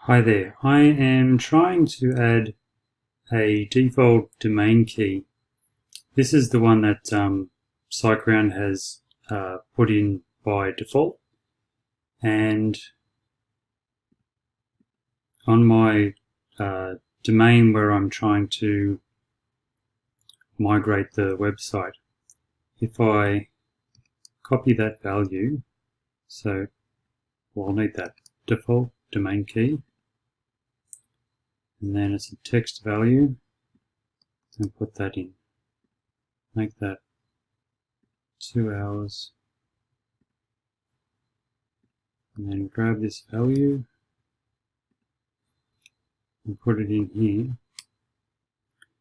Hi there, I am trying to add a default domain key. This is the one that SiteGround has put in by default, and on my domain where I'm trying to migrate the website, if I copy that value, I'll need that default domain key, and then it's a text value, and put that in. Make that 2 hours, and then grab this value and put it in here. It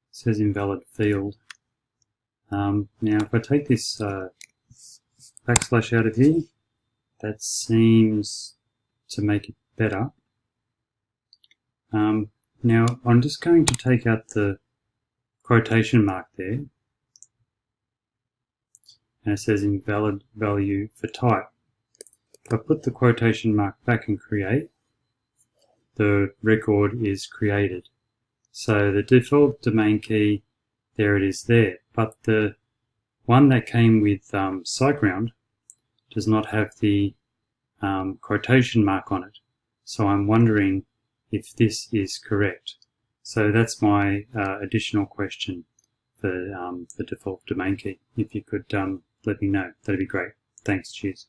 says invalid field. Now if I take this backslash out of here, that seems to make it better. Now I'm just going to take out the quotation mark there, and it says invalid value for type. If I put the quotation mark back and create, the record is created. So the default domain key, there it is there, but the one that came with SiteGround does not have the quotation mark on it. So I'm wondering if this is correct. So that's my additional question for the default domain key. If you could let me know, that'd be great. Thanks, cheers.